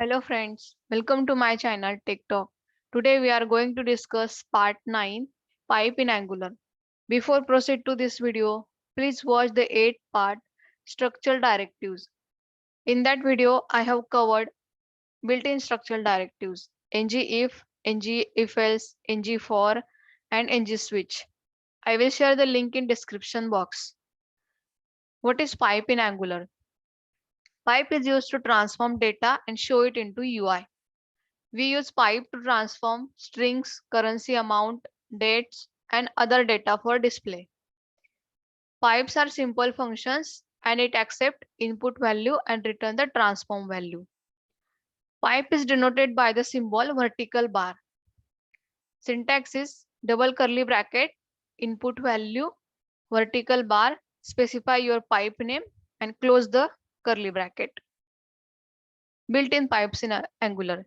Hello friends, welcome to my channel Tech Talk. Today we are going to discuss part 9 pipe in Angular. Before proceed to this video, please watch the 8th part structural directives. In that video I have covered built-in structural directives ngIf, ngIfElse, ngFor and ngSwitch. I will share the link in description box. What is pipe in Angular? Pipe is used to transform data and show it into UI. We use pipe to transform strings, currency amount, dates, and other data for display. Pipes are simple functions and it accepts input value and return the transform value. Pipe is denoted by the symbol vertical bar. Syntax is double curly bracket, input value, vertical bar, specify your pipe name and close the curly bracket. Built-in pipes in Angular.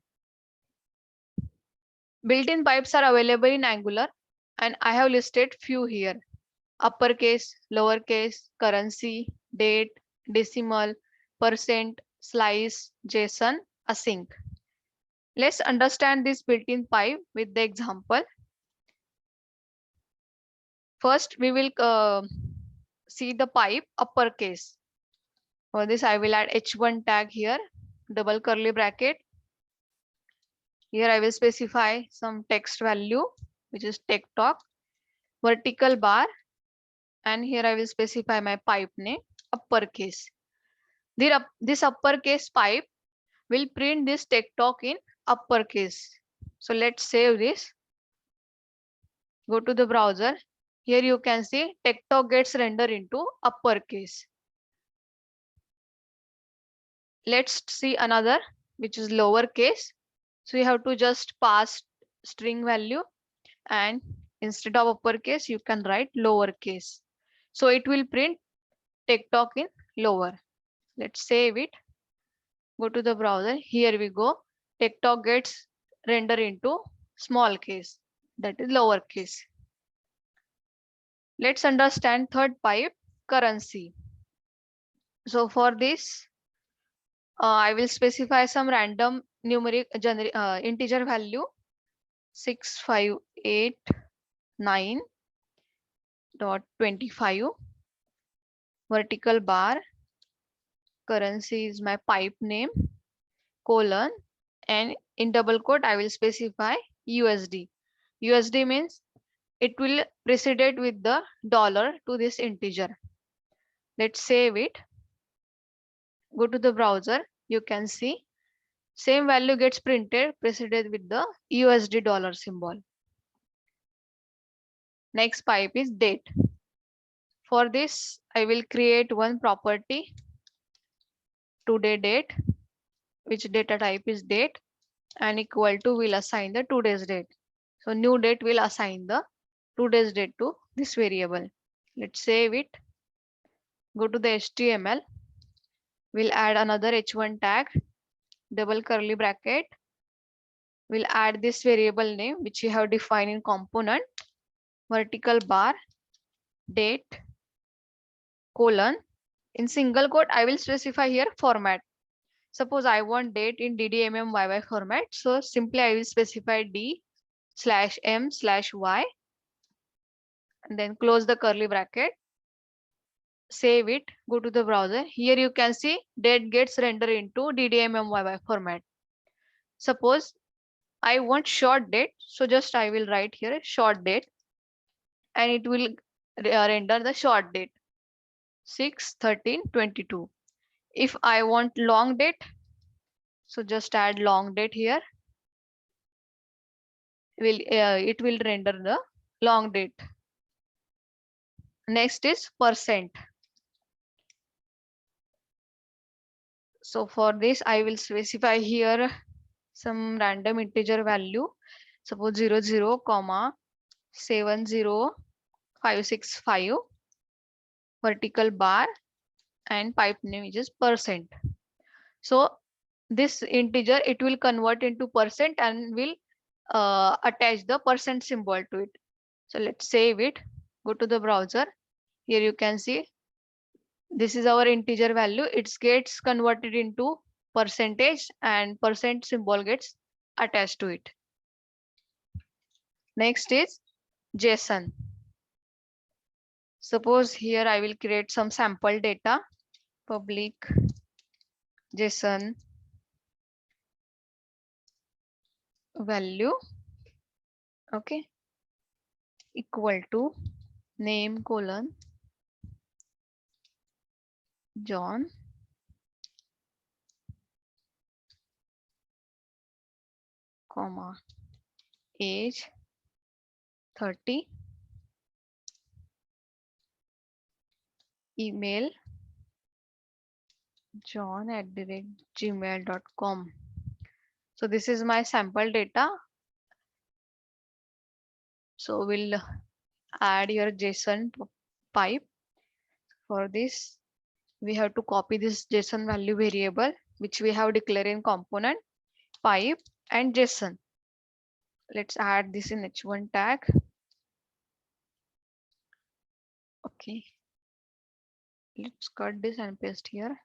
Built-in pipes are available in Angular and I have listed few here. Uppercase, lowercase, currency, date, decimal, percent, slice, JSON, async. Let's understand this built-in pipe with the example. First, we will see the pipe uppercase. For this, I will add h1 tag here, double curly bracket. Here I will specify some text value, which is tech talk, vertical bar, and here I will specify my pipe name, uppercase. This uppercase pipe will print this tech talk in uppercase. So let's save this. Go to the browser. Here you can see tech talk gets rendered into uppercase. Let's see another, which is lowercase. So you have to just pass string value and instead of uppercase, you can write lowercase. So it will print tech talk in lower. Let's save it. Go to the browser. Here we go. Tech talk gets rendered into small case, that is lowercase. Let's understand third pipe, currency. So for this, I will specify some random numeric integer value 6589.25 vertical bar. Currency is my pipe name, colon, and in double quote I will specify USD. USD means it will precede with the dollar to this integer. Let's save it. Go to the browser. You can see same value gets printed preceded with the USD dollar symbol. Next pipe is date. For this, I will create one property, today date, which data type is date, and equal to will assign the today's date. So new date will assign the today's date to this variable. Let's save it. Go to the HTML. We'll add another h1 tag, double curly bracket. We'll add this variable name which we have defined in component, vertical bar, date, colon. In single quote, I will specify here format. Suppose I want date in ddmmyy format. So simply I will specify d/m/y and then close the curly bracket. Save it. Go to the browser. Here you can see date gets rendered into ddmmyy format. Suppose I want short date. So just I will write here short date and it will render the short date 6/13/22. If I want long date, so just add long date here. It will render the long date. Next is percent. So for this, I will specify here some random integer value. Suppose 00, 70565 vertical bar and pipe name is percent. So this integer, it will convert into percent and will attach the percent symbol to it. So let's save it. Go to the browser. Here you can see this is our integer value. It gets converted into percentage and percent symbol gets attached to it. Next is JSON. Suppose here I will create some sample data, public JSON value, okay, equal to name colon John, comma, age 30, email john@gmail.com. So this is my sample data. So we'll add your JSON pipe. For this, we have to copy this JSON value variable, which we have declared in component, pipe and JSON. Let's add this in h1 tag. Okay. Let's cut this and paste here.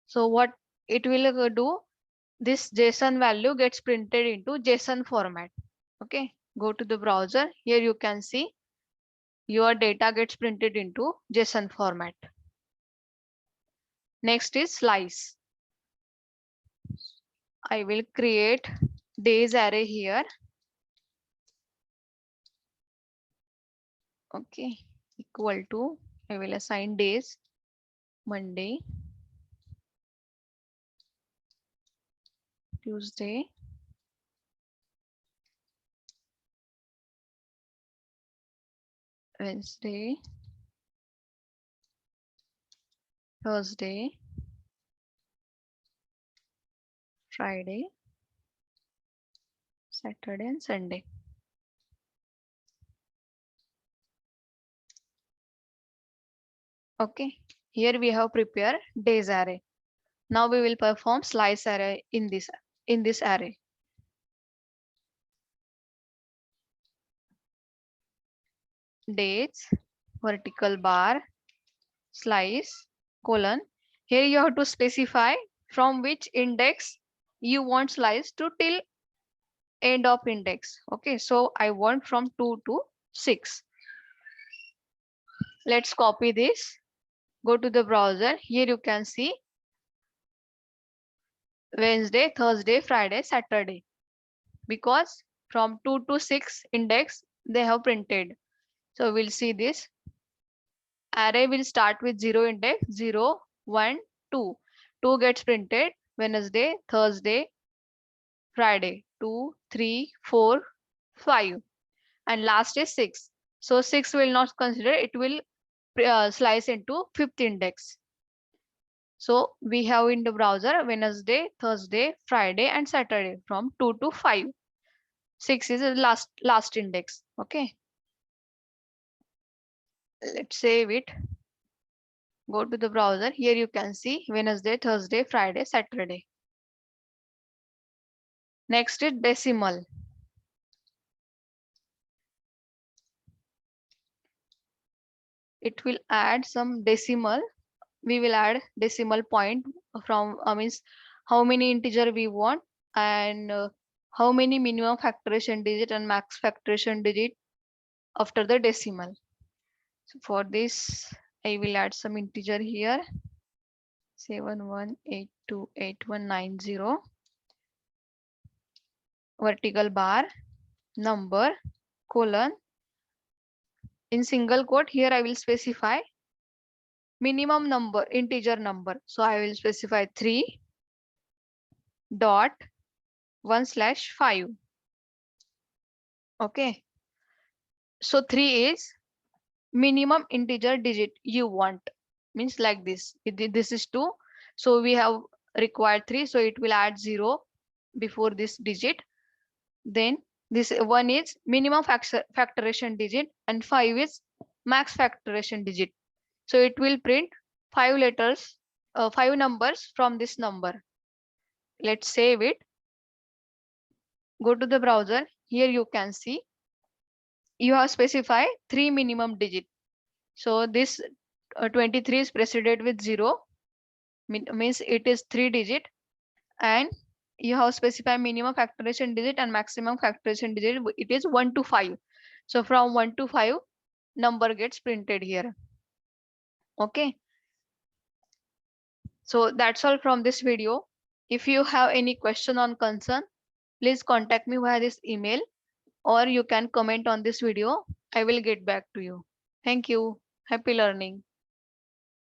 So what it will do, this JSON value gets printed into JSON format. Okay. Go to the browser. Here you can see your data gets printed into JSON format. Next is slice. I will create days array here. Okay, equal to, I will assign days, Monday, Tuesday, Wednesday, Thursday, Friday, Saturday and Sunday. Okay, here we have prepared days array. Now we will perform slice array in this array. Dates, vertical bar, slice, colon. Here you have to specify from which index you want slice to till end of index. Okay, so I want from 2 to 6. Let's copy this. Go to the browser. Here you can see Wednesday, Thursday, Friday, Saturday. Because from 2 to 6 index they have printed. So we'll see this. Array will start with 0 index, 0, 1, 2. 2 gets printed Wednesday, Thursday, Friday, 2, 3, 4, 5. And last is 6. So 6 will not consider, it will slice into 5th index. So we have in the browser Wednesday, Thursday, Friday and Saturday from 2 to 5. 6 is the last index. Okay. Let's save it. Go to the browser. Here you can see Wednesday, Thursday, Friday, Saturday. Next is decimal. It will add some decimal. We will add decimal point from means how many integer we want and how many minimum factoration digit and max factoration digit after the decimal. So for this I will add some integer here, 71828190, vertical bar, number, colon. In single quote here I will specify minimum number, integer number. So I will specify 3 dot 1/5. Okay. So 3 is minimum integer digit you want. Means like this. This is 2. So we have required 3. So it will add 0 before this digit. Then this 1 is minimum factoration digit and 5 is max factoration digit. So it will print 5 letters, 5 numbers from this number. Let's save it. Go to the browser. Here you can see you have specified 3 minimum digit. So this 23 is preceded with 0, means it is 3 digit, and you have specified minimum factorization digit and maximum factorization digit. It is 1 to 5. So from 1 to 5, number gets printed here. Okay. So that's all from this video. If you have any question or concern, please contact me via this email, or you can comment on this video. I will get back to you. Thank you. Happy learning.